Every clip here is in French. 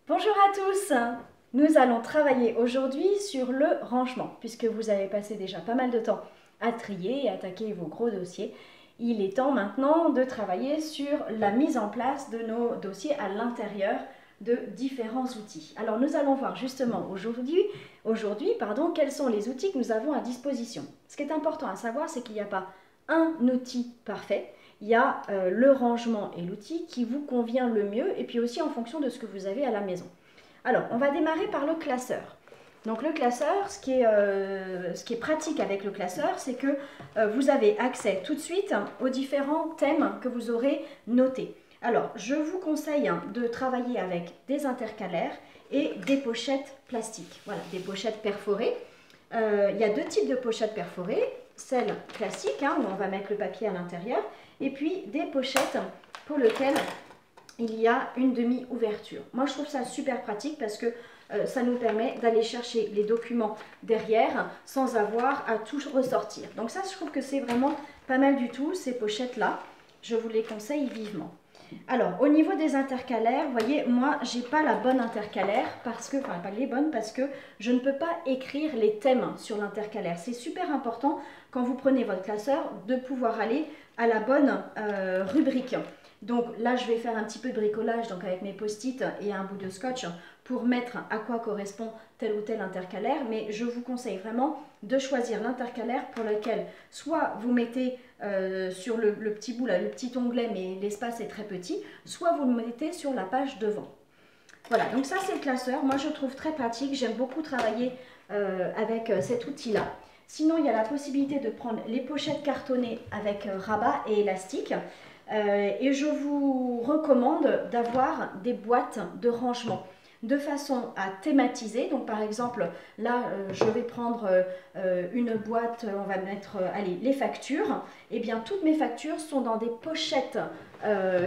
Bonjour à tous. Nous allons travailler aujourd'hui sur le rangement, puisque vous avez passé déjà pas mal de temps à trier et attaquer vos gros dossiers. Il est temps maintenant de travailler sur la mise en place de nos dossiers à l'intérieur de différents outils. Alors nous allons voir justement aujourd'hui, quels sont les outils que nous avons à disposition. Ce qui est important à savoir, c'est qu'il n'y a pas un outil parfait. Il y a le rangement et l'outil qui vous convient le mieux, et puis aussi en fonction de ce que vous avez à la maison. Alors, on va démarrer par le classeur. Donc le classeur, ce qui est pratique avec le classeur, c'est que vous avez accès tout de suite aux différents thèmes que vous aurez notés. Alors, je vous conseille de travailler avec des intercalaires et des pochettes plastiques. Voilà, des pochettes perforées. Il y a deux types de pochettes perforées. Celle classique, où on va mettre le papier à l'intérieur, et puis des pochettes pour lesquelles il y a une demi-ouverture. Moi, je trouve ça super pratique parce que ça nous permet d'aller chercher les documents derrière sans avoir à tout ressortir. Donc ça, je trouve que c'est vraiment pas mal du tout, ces pochettes-là. Je vous les conseille vivement. Alors, au niveau des intercalaires, vous voyez, moi, j'ai pas la bonne intercalaire parce que, enfin, pas les bonnes parce que je ne peux pas écrire les thèmes sur l'intercalaire. C'est super important quand vous prenez votre classeur de pouvoir aller à la bonne rubrique. Donc là, je vais faire un petit peu de bricolage donc avec mes post-it et un bout de scotch pour mettre à quoi correspond tel ou tel intercalaire. Mais je vous conseille vraiment de choisir l'intercalaire pour lequel soit vous mettez sur le petit bout, là, le petit onglet, mais l'espace est très petit, soit vous le mettez sur la page devant. Voilà, donc ça c'est le classeur. Moi, je trouve très pratique. J'aime beaucoup travailler avec cet outil-là. Sinon, il y a la possibilité de prendre les pochettes cartonnées avec rabat et élastique. Et je vous recommande d'avoir des boîtes de rangement de façon à thématiser. Donc par exemple, là, je vais prendre une boîte, on va mettre allez, les factures. Et bien, toutes mes factures sont dans des pochettes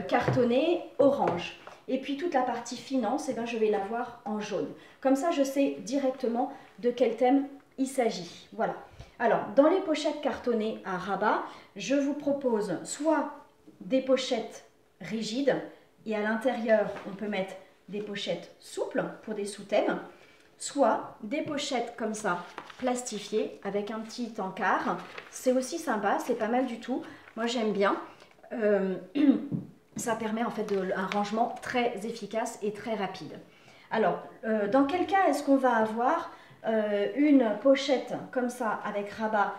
cartonnées orange. Et puis toute la partie finance, eh bien, je vais l'avoir en jaune. Comme ça, je sais directement de quel thème il s'agit. Voilà. Alors, dans les pochettes cartonnées à rabat, je vous propose soit des pochettes rigides et à l'intérieur, on peut mettre des pochettes souples pour des sous-thèmes, soit des pochettes comme ça, plastifiées avec un petit encart. C'est aussi sympa, c'est pas mal du tout. Moi, j'aime bien. Ça permet en fait un rangement très efficace et très rapide. Alors, dans quel cas est-ce qu'on va avoir une pochette comme ça avec rabat,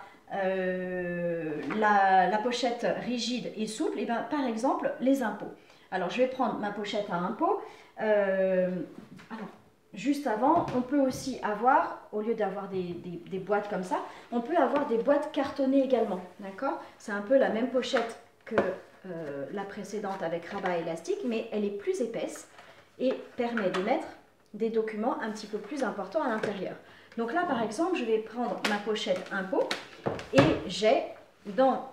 la pochette rigide et souple? Et bien, par exemple, les impôts. Alors, je vais prendre ma pochette à impôts. Alors, juste avant, on peut aussi avoir, au lieu d'avoir des boîtes comme ça, on peut avoir des boîtes cartonnées également. D'accord? C'est un peu la même pochette que la précédente avec rabat élastique, mais elle est plus épaisse et permet de mettre des documents un petit peu plus importants à l'intérieur. Donc là, par exemple, je vais prendre ma pochette impôt et j'ai dans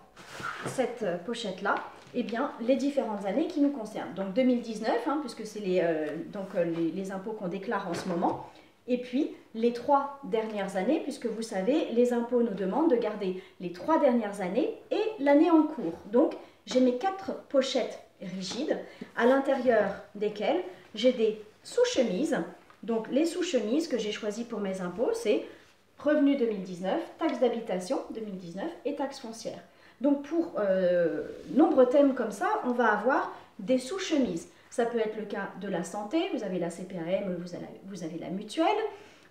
cette pochette-là eh bien, les différentes années qui nous concernent. Donc 2019, puisque c'est les impôts qu'on déclare en ce moment. Et puis les 3 dernières années, puisque vous savez, les impôts nous demandent de garder les 3 dernières années et l'année en cours. Donc j'ai mes 4 pochettes rigides, à l'intérieur desquelles j'ai des sous-chemises. Donc les sous-chemises que j'ai choisies pour mes impôts, c'est revenu 2019, taxe d'habitation 2019 et taxe foncière. Donc pour nombreux thèmes comme ça, on va avoir des sous-chemises. Ça peut être le cas de la santé, vous avez la CPAM, vous avez la mutuelle.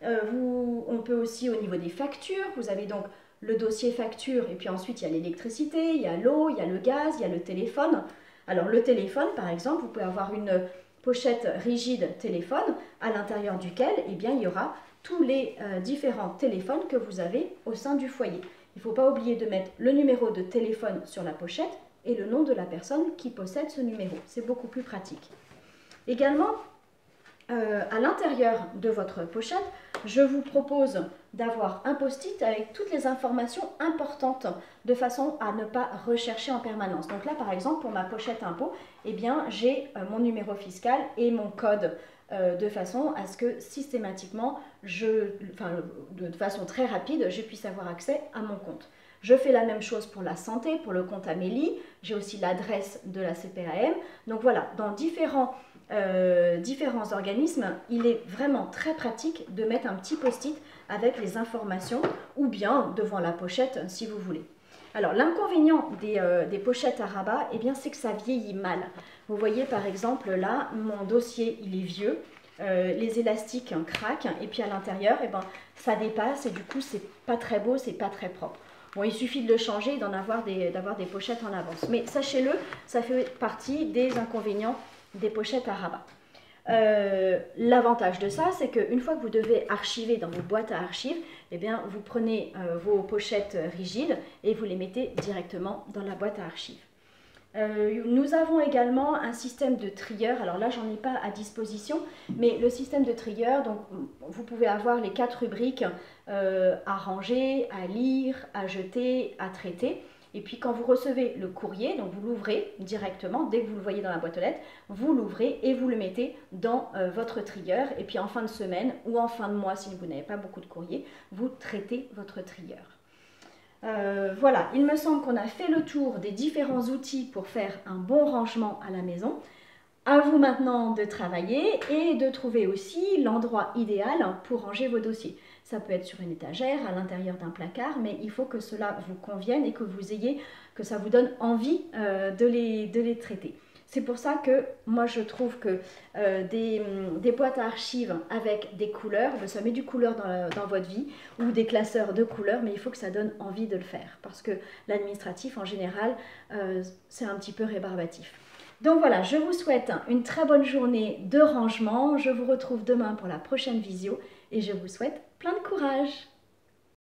On peut aussi au niveau des factures, vous avez donc le dossier facture, et puis ensuite il y a l'électricité, il y a l'eau, il y a le gaz, il y a le téléphone. Alors le téléphone, par exemple, vous pouvez avoir une pochette rigide téléphone à l'intérieur duquel eh bien, il y aura tous les différents téléphones que vous avez au sein du foyer. Il ne faut pas oublier de mettre le numéro de téléphone sur la pochette et le nom de la personne qui possède ce numéro. C'est beaucoup plus pratique. Également, à l'intérieur de votre pochette, je vous propose d'avoir un post-it avec toutes les informations importantes de façon à ne pas rechercher en permanence. Donc là, par exemple, pour ma pochette impôt, eh bien, j'ai mon numéro fiscal et mon code de façon à ce que systématiquement, de façon très rapide, je puisse avoir accès à mon compte. Je fais la même chose pour la santé, pour le compte Amélie. J'ai aussi l'adresse de la CPAM. Donc voilà, dans différents différents organismes, il est vraiment très pratique de mettre un petit post-it avec les informations ou bien devant la pochette si vous voulez. Alors l'inconvénient des pochettes à rabat, eh bien, c'est que ça vieillit mal. Vous voyez par exemple là, mon dossier il est vieux, les élastiques craquent et puis à l'intérieur eh ben, ça dépasse et du coup c'est pas très beau, c'est pas très propre. Bon, il suffit de le changer et d'avoir des pochettes en avance. Mais sachez-le, ça fait partie des inconvénients des pochettes à rabat. L'avantage de ça, c'est qu'une fois que vous devez archiver dans vos boîtes à archives, eh bien, vous prenez vos pochettes rigides et vous les mettez directement dans la boîte à archives. Nous avons également un système de trieur. Alors là, j'en ai pas à disposition, mais le système de trieur, donc vous pouvez avoir les 4 rubriques à ranger, à lire, à jeter, à traiter. Et puis quand vous recevez le courrier, donc vous l'ouvrez directement, dès que vous le voyez dans la boîte aux lettres, vous l'ouvrez et vous le mettez dans votre trieur. Et puis en fin de semaine ou en fin de mois, si vous n'avez pas beaucoup de courrier, vous traitez votre trieur. Voilà, il me semble qu'on a fait le tour des différents outils pour faire un bon rangement à la maison. À vous maintenant de travailler et de trouver aussi l'endroit idéal pour ranger vos dossiers. Ça peut être sur une étagère, à l'intérieur d'un placard, mais il faut que cela vous convienne et que ça vous donne envie de les traiter. C'est pour ça que moi je trouve que des boîtes à archives avec des couleurs, ça met du couleur dans votre vie, ou des classeurs de couleurs, mais il faut que ça donne envie de le faire, parce que l'administratif en général, c'est un petit peu rébarbatif. Donc voilà, je vous souhaite une très bonne journée de rangement. Je vous retrouve demain pour la prochaine visio et je vous souhaite plein de courage.